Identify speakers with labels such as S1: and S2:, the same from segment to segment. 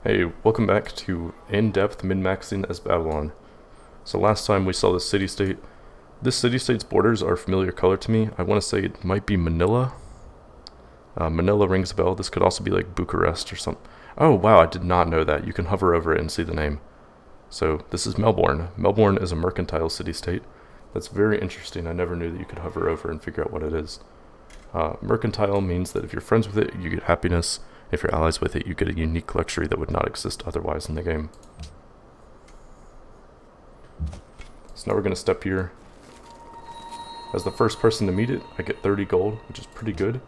S1: Hey, welcome back to In-Depth Min-Maxing as Babylon. So last time we saw this city-state. This city-state's borders are a familiar color to me. I want to say it might be Manila. Manila rings a bell. This could also be like Bucharest or something. Oh wow, I did not know that. You can hover over it and see the name. So this is Melbourne. Melbourne is a mercantile city-state. That's very interesting. I never knew that you could hover over and figure out what it is. Mercantile means that if you're friends with it, you get happiness. If you're allies with it, you get a unique luxury that would not exist otherwise in the game. So now we're going to step here. As the first person to meet it, I get 30 gold, which is pretty good.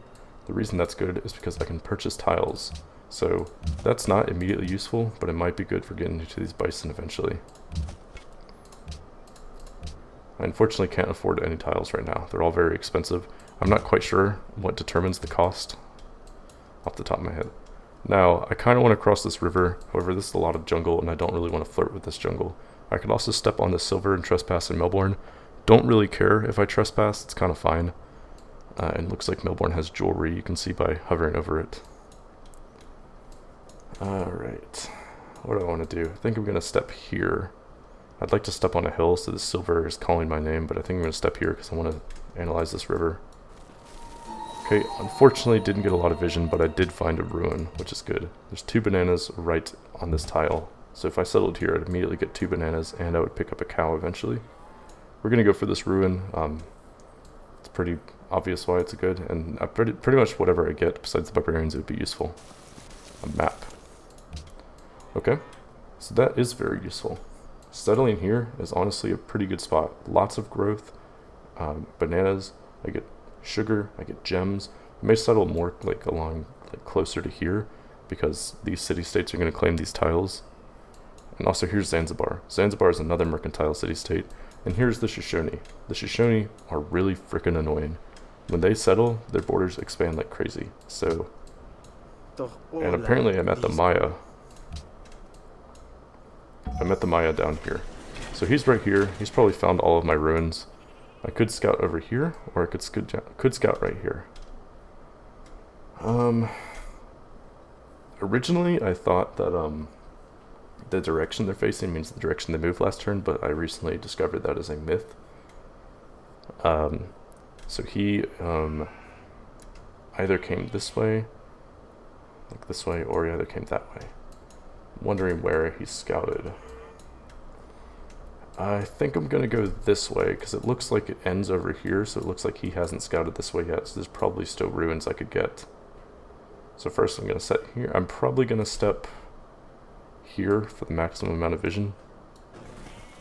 S1: The reason that's good is because I can purchase tiles. So that's not immediately useful, but it might be good for getting into these bison eventually. I unfortunately can't afford any tiles right now. They're all very expensive. I'm not quite sure what determines the cost off the top of my head. Now, I kind of want to cross this river. However, this is a lot of jungle, and I don't really want to flirt with this jungle. I could also step on the silver and trespass in Melbourne. Don't really care if I trespass. It's kind of fine. And looks like Melbourne has jewelry. You can see by hovering over it. Alright. What do I want to do? I think I'm going to step here. I'd like to step on a hill so the silver is calling my name, but I think I'm going to step here because I want to analyze this river. Okay, unfortunately didn't get a lot of vision, but I did find a ruin, which is good. There's 2 bananas right on this tile. So if I settled here, I'd immediately get 2 bananas, and I would pick up a cow eventually. We're going to go for this ruin. It's pretty obvious why it's good, and pretty much whatever I get besides the barbarians, it would be useful. A map. Okay, so that is very useful. Settling here is honestly a pretty good spot. Lots of growth, bananas, I get sugar, I get gems. I may settle more along closer to here because these city-states are going to claim these tiles. And also here's Zanzibar. Zanzibar is another mercantile city-state. And here's the Shoshone. The Shoshone are really freaking annoying. When they settle, their borders expand like crazy. So, and apparently I met the Maya. I met the Maya down here. So he's right here. He's probably found all of my ruins. I could scout over here, or I could scout right here. Originally I thought that the direction they're facing means the direction they moved last turn, but I recently discovered that is a myth. So he either came this way, or he either came that way. I'm wondering where he scouted. I think I'm going to go this way, because it looks like it ends over here, so it looks like he hasn't scouted this way yet, so there's probably still ruins I could get. So first I'm going to set here. I'm probably going to step here for the maximum amount of vision.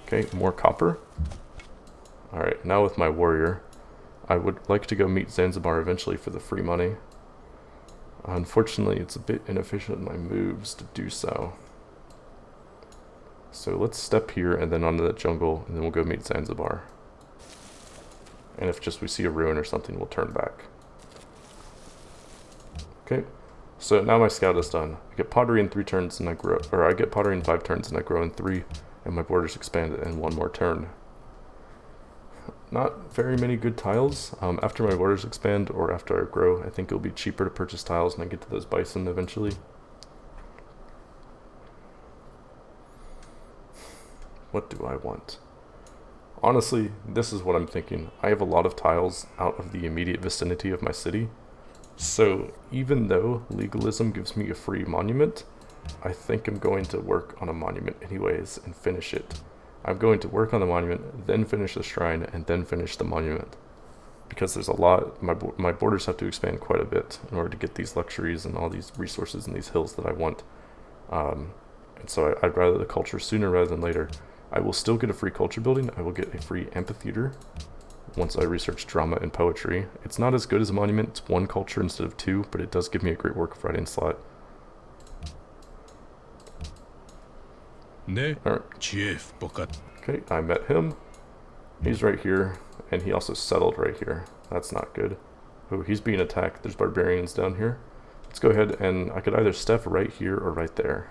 S1: Okay, more copper. Alright, now with my warrior, I would like to go meet Zanzibar eventually for the free money. Unfortunately, it's a bit inefficient in my moves to do so. So let's step here and then onto that jungle, and then we'll go meet Zanzibar. And if just we see a ruin or something, we'll turn back. Okay, so now my scout is done. I get pottery in 3 turns and I grow, or I get pottery in 5 turns and I grow in 3, and my borders expand in 1 more turn. Not very many good tiles. After my borders expand or after I grow, I think it'll be cheaper to purchase tiles and I get to those bison eventually. What do I want? Honestly, this is what I'm thinking. I have a lot of tiles out of the immediate vicinity of my city. So even though legalism gives me a free monument, I think I'm going to work on a monument anyways and finish it. I'm going to work on the monument, then finish the shrine, and then finish the monument. Because there's a lot, my borders have to expand quite a bit in order to get these luxuries and all these resources and these hills that I want. And so I'd rather the culture sooner rather than later. I will still get a free culture building. I will get a free amphitheater once I research drama and poetry. It's not as good as a monument. It's 1 culture instead of 2, but it does give me a great work of writing slot.
S2: Ne?
S1: Alright. Okay, I met him. He's right here, and he also settled right here. That's not good. Oh, he's being attacked. There's barbarians down here. Let's go ahead and I could either step right here or right there.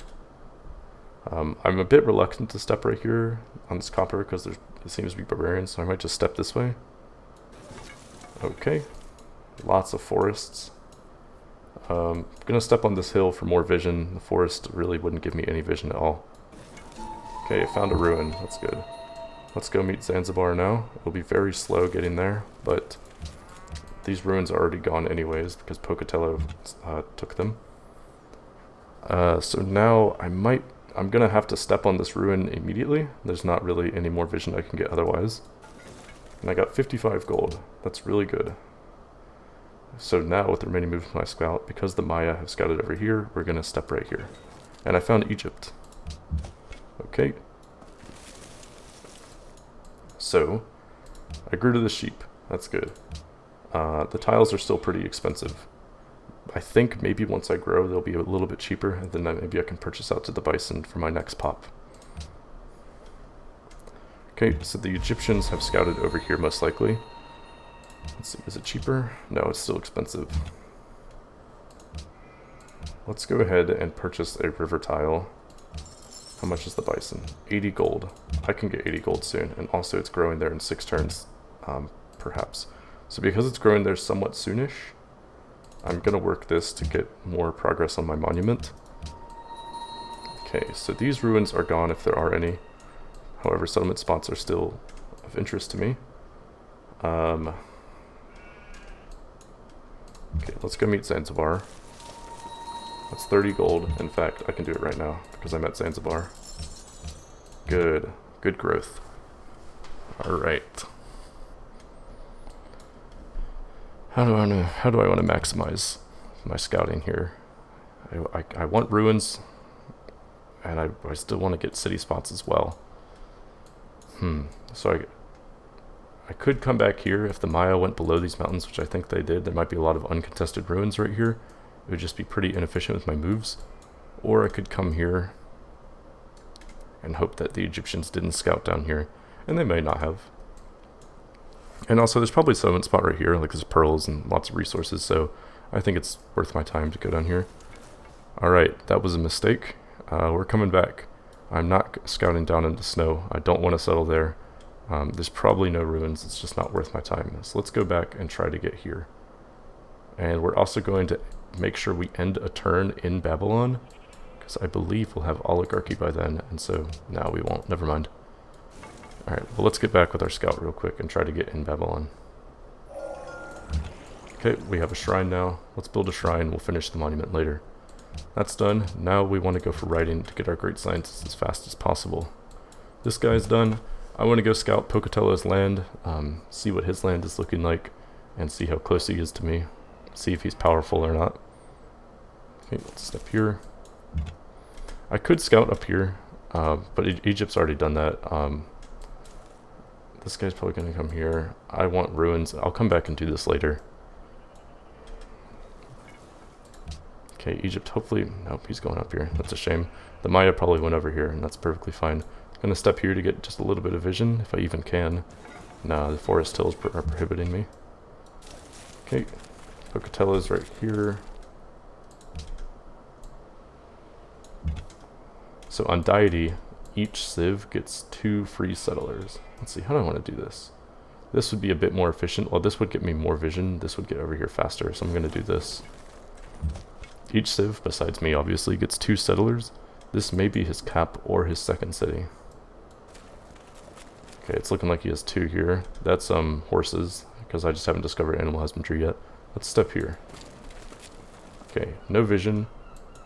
S1: I'm a bit reluctant to step right here on this copper because it seems to be barbarians, so I might just step this way. Okay. Lots of forests. I'm gonna step on this hill for more vision. The forest really wouldn't give me any vision at all. Okay, I found a ruin. That's good. Let's go meet Zanzibar now. It'll be very slow getting there, but these ruins are already gone anyways because Pocatello took them. So now I'm gonna have to step on this ruin immediately. There's not really any more vision I can get otherwise. And I got 55 gold. That's really good. So now with the remaining movement of my scout, because the Maya have scouted over here, we're gonna step right here. And I found Egypt. Okay. So, I grew to the sheep. That's good. The tiles are still pretty expensive. I think maybe once I grow, they'll be a little bit cheaper, and then maybe I can purchase out to the bison for my next pop. Okay, so the Egyptians have scouted over here most likely. Let's see, is it cheaper? No, it's still expensive. Let's go ahead and purchase a river tile. How much is the bison? 80 gold. I can get 80 gold soon, and also it's growing there in 6 turns, perhaps. So because it's growing there somewhat soonish, I'm gonna work this to get more progress on my monument. Okay, so these ruins are gone if there are any. However, settlement spots are still of interest to me. Okay, let's go meet Zanzibar. That's 30 gold. In fact, I can do it right now because I'm at Zanzibar. Good. Good growth. Alright. How do I want to maximize my scouting here? I want ruins, and I still want to get city spots as well. So I could come back here if the Maya went below these mountains, which I think they did. There might be a lot of uncontested ruins right here. It would just be pretty inefficient with my moves. Or I could come here and hope that the Egyptians didn't scout down here. And they may not have. And also there's probably a settlement spot right here, like there's pearls and lots of resources, so I think it's worth my time to go down here. Alright, that was a mistake. We're coming back. I'm not scouting down into snow. I don't want to settle there. There's probably no ruins, it's just not worth my time. So let's go back and try to get here. And we're also going to make sure we end a turn in Babylon, because I believe we'll have oligarchy by then, and so now we won't. Never mind. Alright, well let's get back with our scout real quick and try to get in Babylon. Okay, we have a shrine now. Let's build a shrine, we'll finish the monument later. That's done. Now we want to go for writing to get our great scientists as fast as possible. This guy's done. I want to go scout Pocatello's land, see what his land is looking like, and see how close he is to me. See if he's powerful or not. Okay, let's step here. I could scout up here, but Egypt's already done that. This guy's probably going to come here. I want ruins. I'll come back and do this later. Okay, Egypt, hopefully... Nope, he's going up here. That's a shame. The Maya probably went over here, and that's perfectly fine. I'm going to step here to get just a little bit of vision, if I even can. Nah, the forest hills are prohibiting me. Okay, Pocatello's right here. So on Deity, each civ gets 2 free settlers. Let's see, how do I want to do this? This would be a bit more efficient. Well, this would get me more vision. This would get over here faster, so I'm going to do this. Each civ, besides me obviously, gets 2 settlers. This may be his cap or his second city. Okay, it's looking like he has 2 here. That's horses, because I just haven't discovered animal husbandry yet. Let's step here. Okay, no vision.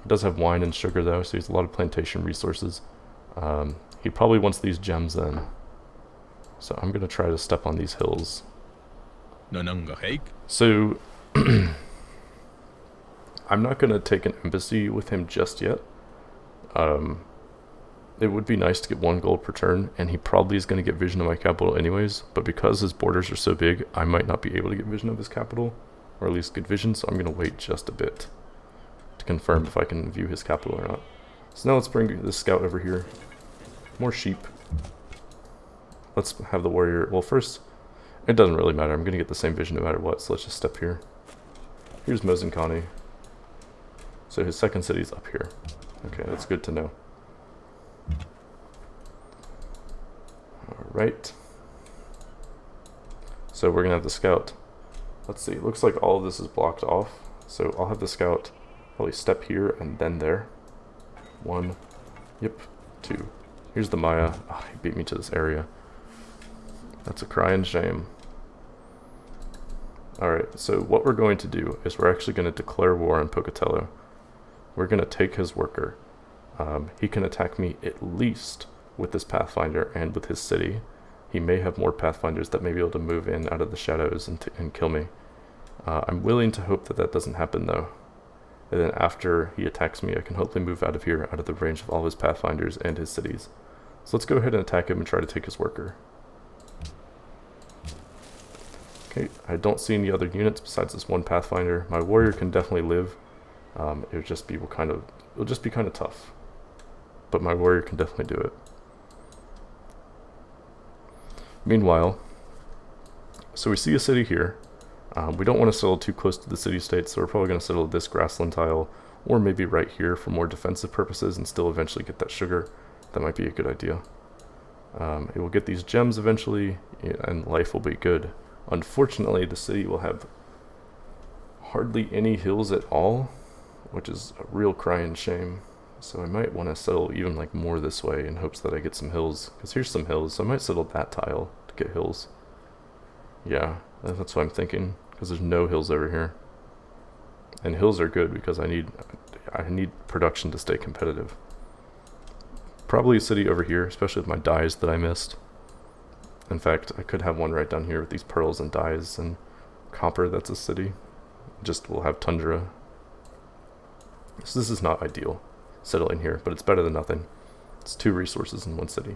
S1: He does have wine and sugar though, so he has a lot of plantation resources. He probably wants these gems then. So I'm gonna try to step on these hills. So I'm not gonna take an embassy with him just yet. It would be nice to get 1 gold per turn, and he probably is going to get vision of my capital anyways, but because his borders are so big, I might not be able to get vision of his capital, or at least get vision, so I'm going to wait just a bit to confirm if I can view his capital or not. So now let's bring this scout over here. More sheep. Let's have the warrior... Well, first, it doesn't really matter. I'm going to get the same vision no matter what, so let's just step here. Here's Mozinkani. So his second city's up here. Okay, that's good to know. Alright. So we're going to have the scout. Let's see, it looks like all of this is blocked off. So I'll have the scout probably step here and then there. 1, yep, 2. Here's the Maya. Oh, he beat me to this area. That's a crying shame. Alright, so what we're going to do is we're actually going to declare war on Pocatello. We're going to take his worker. He can attack me at least with this Pathfinder and with his city. He may have more Pathfinders that may be able to move in out of the shadows and kill me. I'm willing to hope that that doesn't happen though. And then after he attacks me, I can hopefully move out of here, out of the range of all of his Pathfinders and his cities. So let's go ahead and attack him and try to take his worker. Okay, I don't see any other units besides this one Pathfinder. My warrior can definitely live. It'll just be kind of tough. But my warrior can definitely do it. Meanwhile, so we see a city here. We don't want to settle too close to the city-state, so we're probably going to settle this grassland tile, or maybe right here for more defensive purposes and still eventually get that sugar. That might be a good idea. It will get these gems eventually, and life will be good. Unfortunately, the city will have hardly any hills at all, which is a real crying shame. So I might want to settle even like more this way in hopes that I get some hills. Because here's some hills, so I might settle that tile to get hills. Yeah, that's what I'm thinking. Because there's no hills over here. And hills are good because I need production to stay competitive. Probably a city over here, especially with my dyes that I missed. In fact, I could have one right down here with these pearls and dyes and copper. That's a city. Just we'll have tundra. So this is not ideal, settling here, but it's better than nothing. It's 2 resources in 1 city.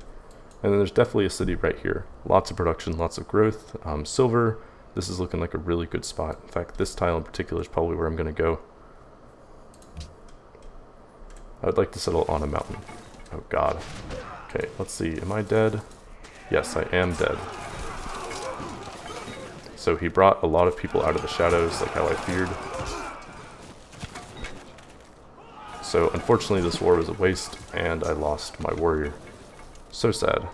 S1: And then there's definitely a city right here. Lots of production, lots of growth. Silver, this is looking like a really good spot. In fact, this tile in particular is probably where I'm going to go. I would like to settle on a mountain. Oh god. Okay, let's see. Am I dead? Yes, I am dead. So he brought a lot of people out of the shadows, like how I feared. So unfortunately this war was a waste, and I lost my warrior. So sad.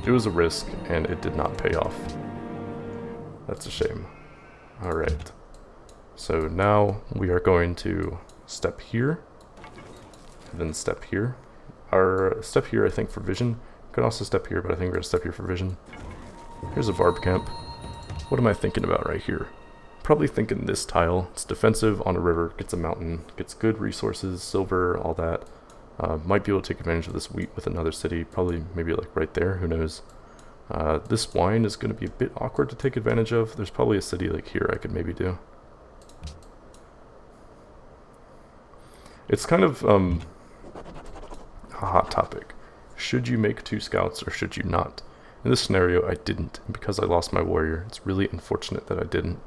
S1: It was a risk, and it did not pay off. That's a shame. Alright. So now we are going to step here, and then step here. Our step here, I think, for vision. Could also step here, but I think we're going to step here for vision. Here's a barb camp. What am I thinking about right here? Probably thinking this tile. It's defensive on a river, gets a mountain, gets good resources, silver, all that. Might be able to take advantage of this wheat with another city, probably maybe like right there, who knows. This wine is going to be a bit awkward to take advantage of. There's probably a city like here I could maybe do. It's kind of a hot topic. Should you make 2 scouts or should you not? In this scenario, I didn't, and because I lost my warrior, it's really unfortunate that I didn't,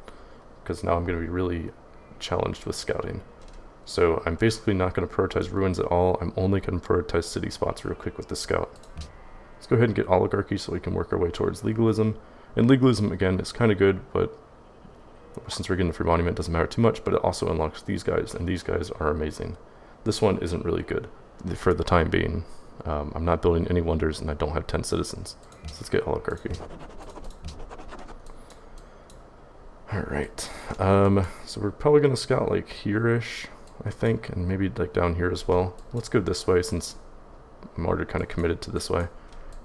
S1: because now I'm going to be really challenged with scouting. So I'm basically not going to prioritize ruins at all. I'm only going to prioritize city spots real quick with the scout. Let's go ahead and get oligarchy so we can work our way towards legalism. And legalism, again, is kind of good, but since we're getting a free monument, it doesn't matter too much, but it also unlocks these guys, and these guys are amazing. This one isn't really good for the time being. I'm not building any wonders, and I don't have 10 citizens. So let's get oligarchy. Alright. So we're probably going to scout like here-ish, I think, and maybe like down here as well. Let's go this way since I'm already kind of committed to this way.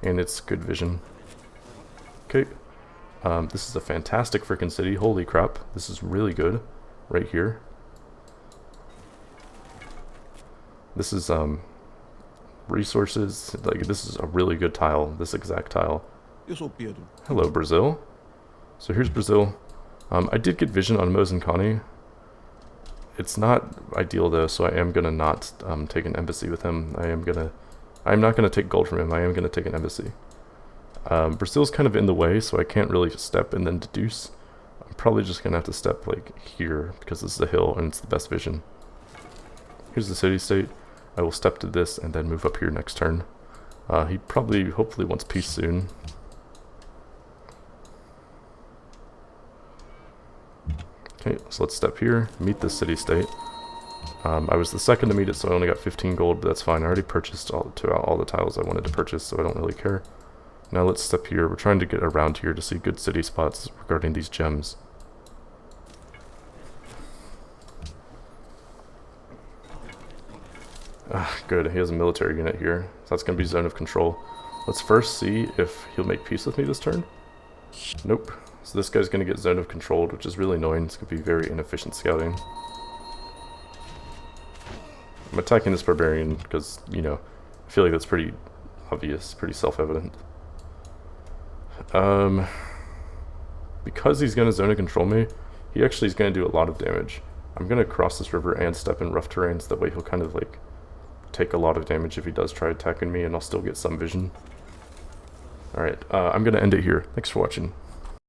S1: And it's good vision. Okay. This is a fantastic freaking city. Holy crap. This is really good. Right here. This is, resources. Like, this is a really good tile. This exact tile. Hello, Brazil. So here's Brazil. I did get vision on Mozinkani. It's not ideal though, so I am gonna not take an embassy with him. I'm not gonna take gold from him. I am gonna take an embassy. Brazil's kind of in the way, so I can't really step and then deduce. I'm probably just gonna have to step like here because this is a hill and it's the best vision. Here's the city-state. I will step to this and then move up here next turn. He probably, hopefully, wants peace soon. Okay, so let's step here, meet this city-state. I was the second to meet it, so I only got 15 gold, but that's fine. I already purchased all the tiles I wanted to purchase, so I don't really care. Now let's step here. We're trying to get around here to see good city spots regarding these gems. Good, he has a military unit here. So that's going to be zone of control. Let's first see if he'll make peace with me this turn. Nope. So this guy's going to get zone of controlled, which is really annoying. It's going to be very inefficient scouting. I'm attacking this barbarian because, you know, I feel like that's pretty obvious, pretty self-evident. Because he's going to zone of control me, he actually is going to do a lot of damage. I'm going to cross this river and step in rough terrains, that way he'll kind of like take a lot of damage if he does try attacking me, and I'll still get some vision. Alright, I'm going to end it here. Thanks for watching.